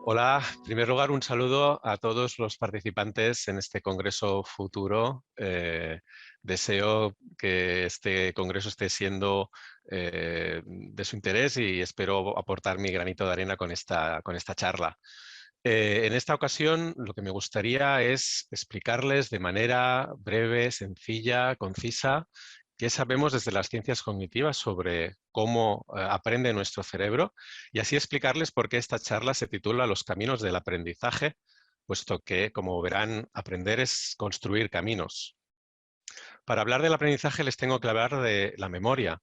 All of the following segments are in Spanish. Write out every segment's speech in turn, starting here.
Hola, en primer lugar un saludo a todos los participantes en este Congreso Futuro. Deseo que este Congreso esté siendo de su interés y espero aportar mi granito de arena con esta charla. En esta ocasión lo que me gustaría es explicarles de manera breve, sencilla, concisa, qué sabemos desde las ciencias cognitivas sobre cómo aprende nuestro cerebro y así explicarles por qué esta charla se titula Los caminos del aprendizaje, puesto que, como verán, aprender es construir caminos. Para hablar del aprendizaje les tengo que hablar de la memoria.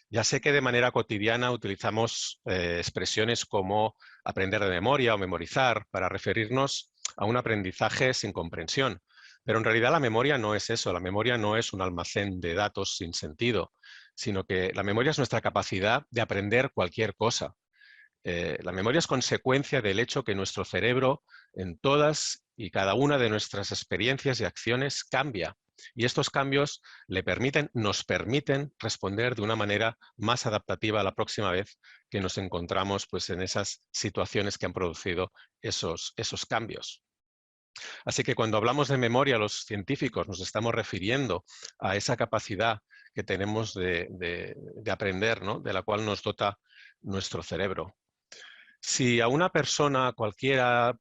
Ya sé que de manera cotidiana utilizamos expresiones como aprender de memoria o memorizar para referirnos a un aprendizaje sin comprensión. Pero en realidad la memoria no es eso. La memoria no es un almacén de datos sin sentido, sino que la memoria es nuestra capacidad de aprender cualquier cosa. La memoria es consecuencia del hecho que nuestro cerebro en todas y cada una de nuestras experiencias y acciones cambia. Y estos cambios nos permiten responder de una manera más adaptativa la próxima vez que nos encontramos pues, en esas situaciones que han producido esos cambios. Así que cuando hablamos de memoria, los científicos nos estamos refiriendo a esa capacidad que tenemos de aprender, ¿no? De la cual nos dota nuestro cerebro. Si a una persona cualquiera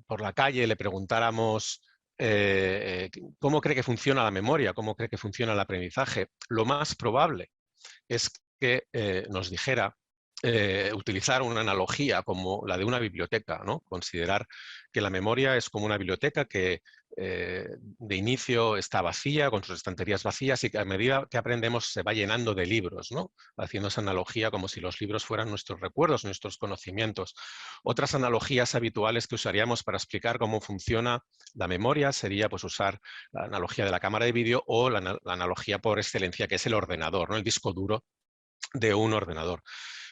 por la calle le preguntáramos cómo cree que funciona la memoria, cómo cree que funciona el aprendizaje, lo más probable es que nos dijera utilizar una analogía como la de una biblioteca, ¿no? Considerar que la memoria es como una biblioteca que de inicio está vacía, con sus estanterías vacías, y que a medida que aprendemos se va llenando de libros, ¿no? Haciendo esa analogía como si los libros fueran nuestros recuerdos, nuestros conocimientos. Otras analogías habituales que usaríamos para explicar cómo funciona la memoria sería pues, usar la analogía de la cámara de vídeo o la analogía por excelencia que es el ordenador, ¿no? El disco duro de un ordenador.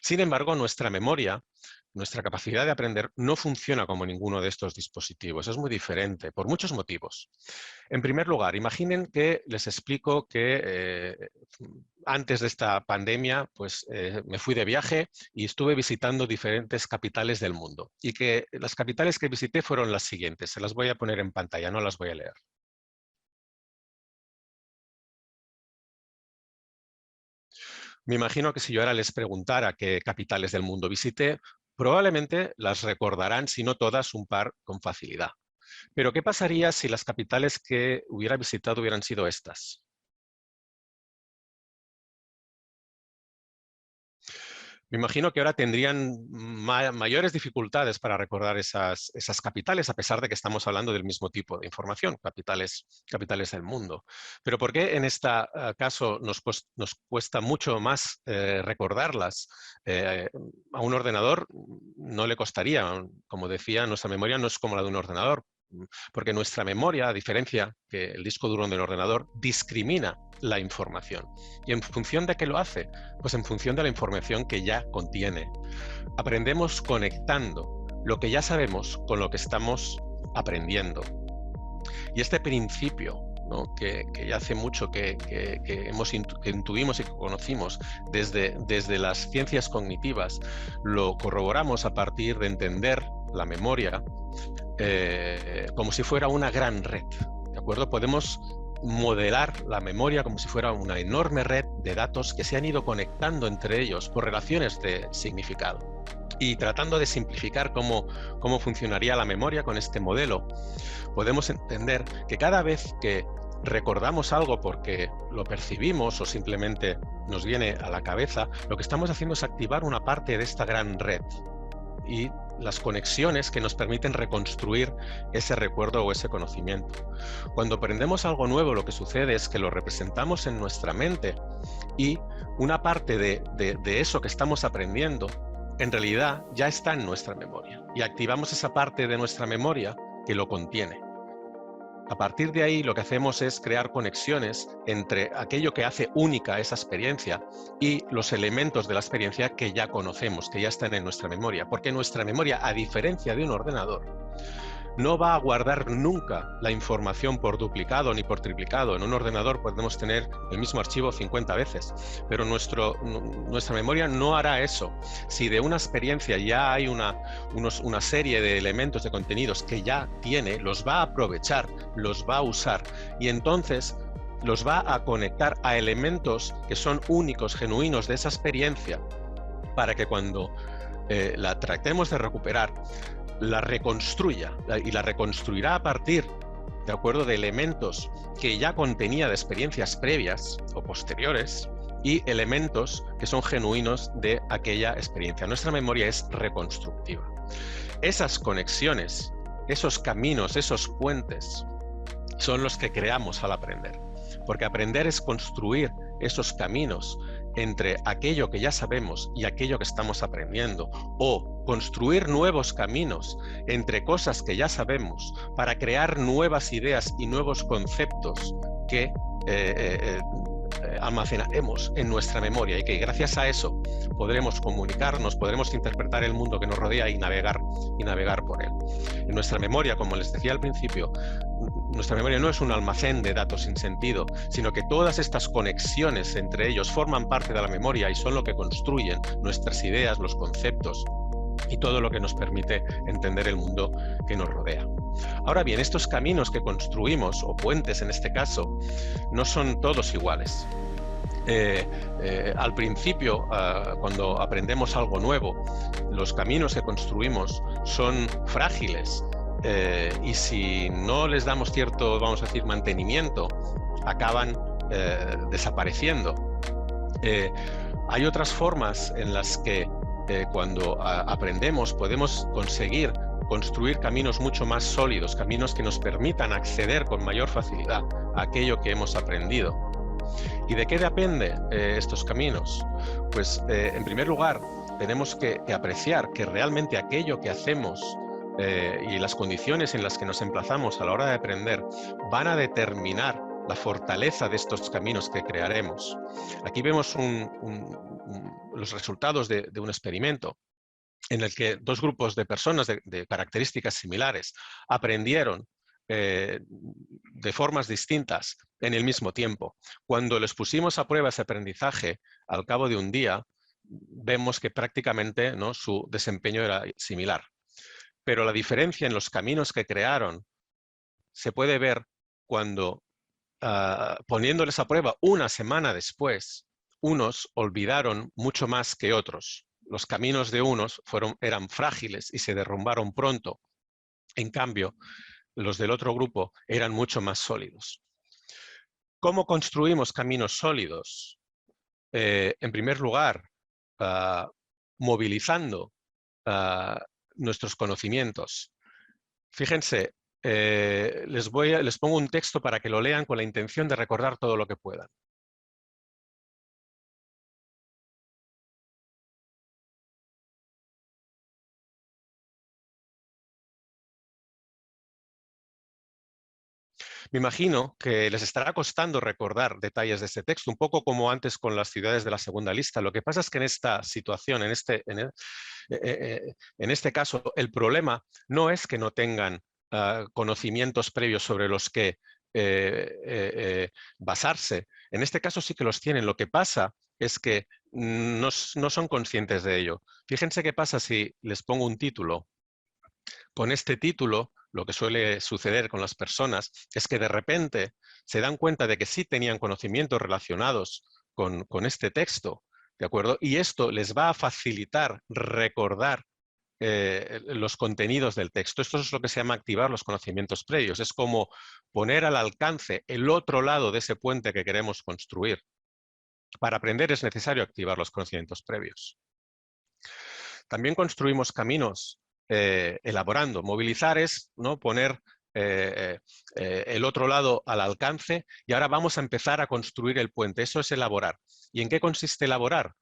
Sin embargo, nuestra memoria, nuestra capacidad de aprender no funciona como ninguno de estos dispositivos. Es muy diferente por muchos motivos. En primer lugar, imaginen que les explico que antes de esta pandemia pues, me fui de viaje y estuve visitando diferentes capitales del mundo. Y que las capitales que visité fueron las siguientes. Se las voy a poner en pantalla, no las voy a leer. Me imagino que si yo ahora les preguntara qué capitales del mundo visité, probablemente las recordarán, si no todas, un par con facilidad. Pero ¿qué pasaría si las capitales que hubiera visitado hubieran sido estas? Me imagino que ahora tendrían mayores dificultades para recordar esas capitales, a pesar de que estamos hablando del mismo tipo de información, capitales del mundo. Pero ¿por qué en este caso nos cuesta mucho más recordarlas? A un ordenador no le costaría. Como decía, nuestra memoria no es como la de un ordenador, porque nuestra memoria, a diferencia que el disco duro del ordenador, discrimina la información. ¿Y en función de qué lo hace? Pues en función de la información que ya contiene. Aprendemos conectando lo que ya sabemos con lo que estamos aprendiendo. Y este principio, ¿no? que ya hace mucho que intuimos y que conocimos desde las ciencias cognitivas, lo corroboramos a partir de entender la memoria como si fuera una gran red. ¿De acuerdo? Podemos modelar la memoria como si fuera una enorme red de datos que se han ido conectando entre ellos por relaciones de significado. Y tratando de simplificar cómo funcionaría la memoria con este modelo, podemos entender que cada vez que recordamos algo porque lo percibimos o simplemente nos viene a la cabeza, lo que estamos haciendo es activar una parte de esta gran red y las conexiones que nos permiten reconstruir ese recuerdo o ese conocimiento. Cuando aprendemos algo nuevo, lo que sucede es que lo representamos en nuestra mente y una parte de eso que estamos aprendiendo en realidad ya está en nuestra memoria y activamos esa parte de nuestra memoria que lo contiene. A partir de ahí lo que hacemos es crear conexiones entre aquello que hace única esa experiencia y los elementos de la experiencia que ya conocemos, que ya están en nuestra memoria. Porque nuestra memoria, a diferencia de un ordenador, no va a guardar nunca la información por duplicado ni por triplicado. En un ordenador podemos tener el mismo archivo 50 veces, pero nuestra memoria no hará eso. Si de una experiencia ya hay una serie de elementos, de contenidos que ya tiene, los va a aprovechar, los va a usar, y entonces los va a conectar a elementos que son únicos, genuinos de esa experiencia, para que cuando la tratemos de recuperar, la reconstruya, y la reconstruirá a partir, de acuerdo, de elementos que ya contenía de experiencias previas o posteriores y elementos que son genuinos de aquella experiencia. Nuestra memoria es reconstructiva. Esas conexiones, esos caminos, esos puentes son los que creamos al aprender, porque aprender es construir esos caminos entre aquello que ya sabemos y aquello que estamos aprendiendo, o construir nuevos caminos entre cosas que ya sabemos para crear nuevas ideas y nuevos conceptos que almacenaremos en nuestra memoria, y que gracias a eso podremos comunicarnos, podremos interpretar el mundo que nos rodea y navegar por él. En nuestra memoria, como les decía al principio, nuestra memoria no es un almacén de datos sin sentido, sino que todas estas conexiones entre ellos forman parte de la memoria y son lo que construyen nuestras ideas, los conceptos y todo lo que nos permite entender el mundo que nos rodea. Ahora bien, estos caminos que construimos, o puentes en este caso, no son todos iguales. Al principio, cuando aprendemos algo nuevo, los caminos que construimos son frágiles, y si no les damos cierto, vamos a decir, mantenimiento, acaban desapareciendo. Hay otras formas en las que cuando aprendemos podemos conseguir construir caminos mucho más sólidos, caminos que nos permitan acceder con mayor facilidad a aquello que hemos aprendido. ¿Y de qué depende estos caminos? Pues en primer lugar tenemos que apreciar que realmente aquello que hacemos y las condiciones en las que nos emplazamos a la hora de aprender van a determinar la fortaleza de estos caminos que crearemos. Aquí vemos los resultados de un experimento en el que dos grupos de personas de características similares aprendieron de formas distintas en el mismo tiempo. Cuando les pusimos a prueba ese aprendizaje al cabo de un día, vemos que prácticamente, ¿no?, su desempeño era similar. Pero la diferencia en los caminos que crearon se puede ver cuando, poniéndoles a prueba una semana después, unos olvidaron mucho más que otros. Los caminos de unos eran frágiles y se derrumbaron pronto. En cambio, los del otro grupo eran mucho más sólidos. ¿Cómo construimos caminos sólidos? En primer lugar, movilizando nuestros conocimientos. Fíjense, les pongo un texto para que lo lean con la intención de recordar todo lo que puedan. Me imagino que les estará costando recordar detalles de este texto, un poco como antes con las ciudades de la segunda lista. Lo que pasa es que en esta situación, en este caso, el problema no es que no tengan conocimientos previos sobre los que basarse. En este caso sí que los tienen. Lo que pasa es que no son conscientes de ello. Fíjense qué pasa si les pongo un título. Con este título, lo que suele suceder con las personas es que de repente se dan cuenta de que sí tenían conocimientos relacionados con este texto, ¿de acuerdo? Y esto les va a facilitar recordar los contenidos del texto. Esto es lo que se llama activar los conocimientos previos. Es como poner al alcance el otro lado de ese puente que queremos construir. Para aprender es necesario activar los conocimientos previos. También construimos caminos elaborando. Movilizar es, ¿no?, poner el otro lado al alcance, y ahora vamos a empezar a construir el puente. Eso es elaborar. ¿Y en qué consiste elaborar?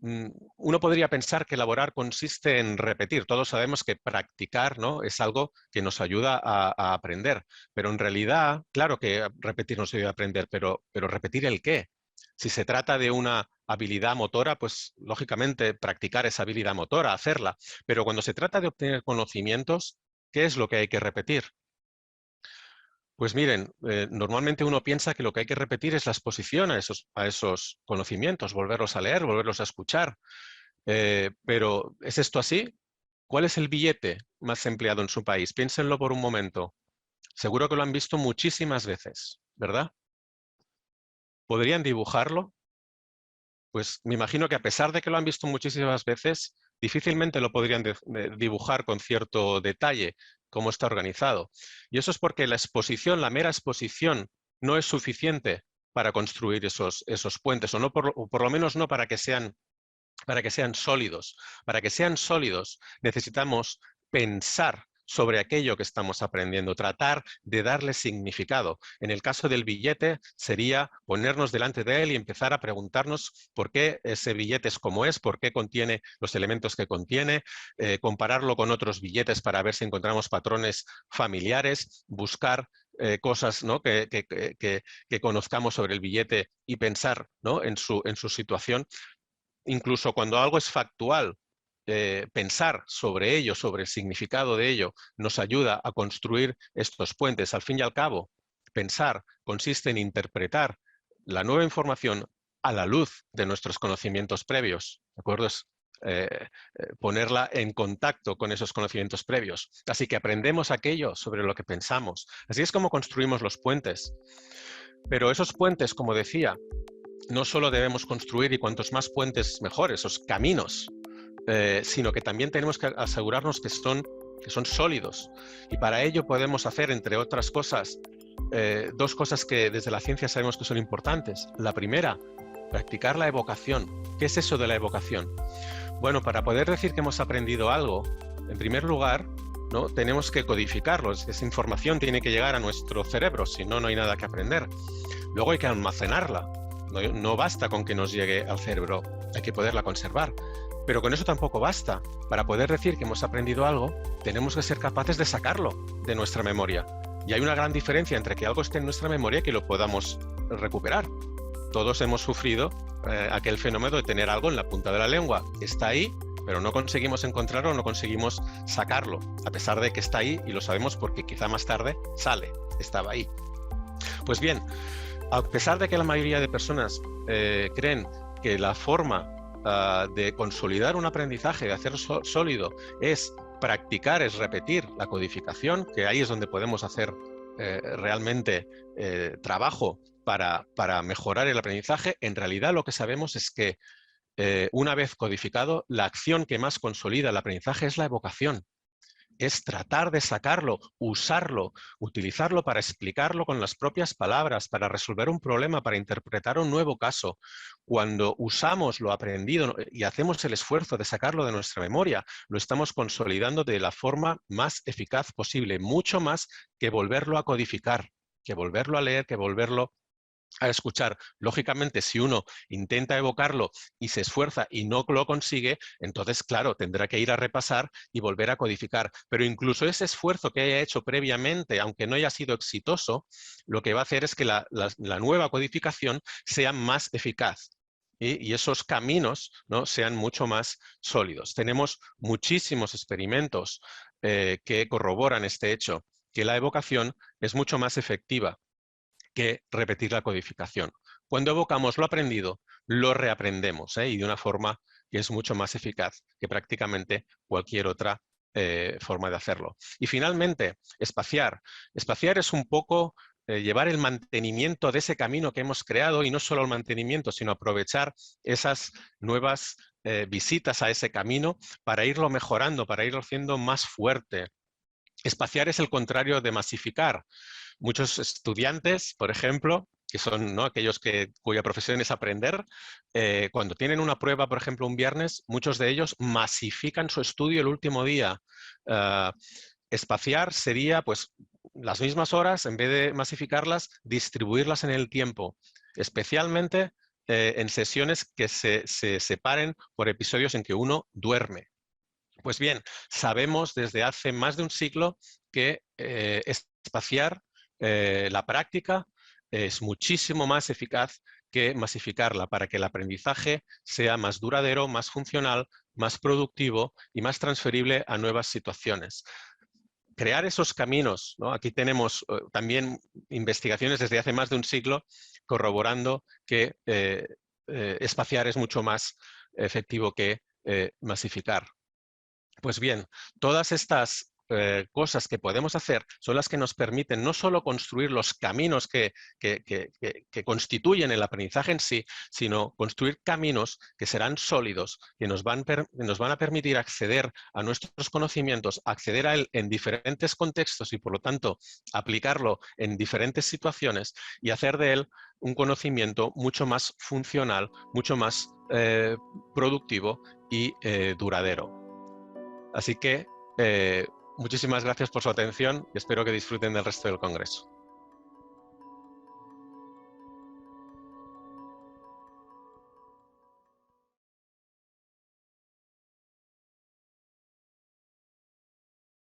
Uno podría pensar que elaborar consiste en repetir. Todos sabemos que practicar, ¿no?, es algo que nos ayuda a aprender, pero en realidad, claro que repetir nos ayuda a aprender, pero ¿repetir el qué? Si se trata de una habilidad motora, pues lógicamente practicar esa habilidad motora, hacerla. Pero cuando se trata de obtener conocimientos, ¿Qué es lo que hay que repetir? Pues miren, normalmente uno piensa que lo que hay que repetir es la exposición a esos conocimientos, volverlos a leer, volverlos a escuchar. Pero ¿es esto así? ¿Cuál es el billete más empleado en su país? Piénsenlo por un momento. Seguro que lo han visto muchísimas veces, ¿verdad? ¿Podrían dibujarlo? Pues me imagino que a pesar de que lo han visto muchísimas veces, difícilmente lo podrían dibujar con cierto detalle cómo está organizado. Y eso es porque la exposición, la mera exposición, no es suficiente para construir esos puentes, o por lo menos no para que sean sólidos. Para que sean sólidos necesitamos pensar sobre aquello que estamos aprendiendo, tratar de darle significado. En el caso del billete sería ponernos delante de él y empezar a preguntarnos por qué ese billete es como es, por qué contiene los elementos que contiene, compararlo con otros billetes para ver si encontramos patrones familiares, buscar cosas, ¿no?, que conozcamos sobre el billete y pensar, ¿no?, en su situación. Incluso cuando algo es factual, pensar sobre ello, sobre el significado de ello, nos ayuda a construir estos puentes. Al fin y al cabo, pensar consiste en interpretar la nueva información a la luz de nuestros conocimientos previos, ¿de acuerdo? Es ponerla en contacto con esos conocimientos previos. Así que aprendemos aquello sobre lo que pensamos. Así es como construimos los puentes. Pero esos puentes, como decía, no solo debemos construir, y cuantos más puentes mejor, esos caminos, sino que también tenemos que asegurarnos que son sólidos. Y para ello podemos hacer, entre otras cosas, dos cosas que desde la ciencia sabemos que son importantes. La primera, practicar la evocación. ¿Qué es eso de la evocación? Bueno, para poder decir que hemos aprendido algo, en primer lugar, ¿no?, tenemos que codificarlo. Esa información tiene que llegar a nuestro cerebro, si no, no hay nada que aprender. Luego hay que almacenarla. No basta con que nos llegue al cerebro, hay que poderla conservar. Pero con eso tampoco basta. Para poder decir que hemos aprendido algo, tenemos que ser capaces de sacarlo de nuestra memoria. Y hay una gran diferencia entre que algo esté en nuestra memoria y que lo podamos recuperar. Todos hemos sufrido aquel fenómeno de tener algo en la punta de la lengua. Está ahí, pero no conseguimos encontrarlo, no conseguimos sacarlo, a pesar de que está ahí y lo sabemos porque quizá más tarde sale, estaba ahí. Pues bien, a pesar de que la mayoría de personas creen que la forma de consolidar un aprendizaje, de hacerlo sólido, es practicar, es repetir la codificación, que ahí es donde podemos hacer realmente trabajo para mejorar el aprendizaje, en realidad lo que sabemos es que una vez codificado, la acción que más consolida el aprendizaje es la evocación. Es tratar de sacarlo, usarlo, utilizarlo para explicarlo con las propias palabras, para resolver un problema, para interpretar un nuevo caso. Cuando usamos lo aprendido y hacemos el esfuerzo de sacarlo de nuestra memoria, lo estamos consolidando de la forma más eficaz posible, mucho más que volverlo a codificar, que volverlo a leer, que volverlo a escuchar. Lógicamente, si uno intenta evocarlo y se esfuerza y no lo consigue, entonces, claro, tendrá que ir a repasar y volver a codificar. Pero incluso ese esfuerzo que haya hecho previamente, aunque no haya sido exitoso, lo que va a hacer es que la nueva codificación sea más eficaz. Y esos caminos, ¿no?, sean mucho más sólidos. Tenemos muchísimos experimentos que corroboran este hecho, que la evocación es mucho más efectiva que repetir la codificación. Cuando evocamos lo aprendido, lo reaprendemos, y de una forma que es mucho más eficaz que prácticamente cualquier otra forma de hacerlo. Y finalmente, espaciar. Espaciar es un poco llevar el mantenimiento de ese camino que hemos creado, y no solo el mantenimiento, sino aprovechar esas nuevas visitas a ese camino para irlo mejorando, para irlo haciendo más fuerte. Espaciar es el contrario de masificar. Muchos estudiantes, por ejemplo, que son, ¿no?, aquellos cuya profesión es aprender, cuando tienen una prueba, por ejemplo, un viernes, muchos de ellos masifican su estudio el último día. Espaciar sería, pues, las mismas horas, en vez de masificarlas, distribuirlas en el tiempo, especialmente en sesiones que se separen por episodios en que uno duerme. Pues bien, sabemos desde hace más de un siglo que espaciar la práctica es muchísimo más eficaz que masificarla, para que el aprendizaje sea más duradero, más funcional, más productivo y más transferible a nuevas situaciones. crear esos caminos, ¿no? Aquí tenemos también investigaciones desde hace más de un siglo corroborando que espaciar es mucho más efectivo que masificar. Pues bien, todas estas cosas que podemos hacer son las que nos permiten no solo construir los caminos que constituyen el aprendizaje en sí, sino construir caminos que serán sólidos, que nos van a permitir acceder a nuestros conocimientos, acceder a él en diferentes contextos y, por lo tanto, aplicarlo en diferentes situaciones y hacer de él un conocimiento mucho más funcional, mucho más productivo y duradero. Así que muchísimas gracias por su atención y espero que disfruten del resto del Congreso.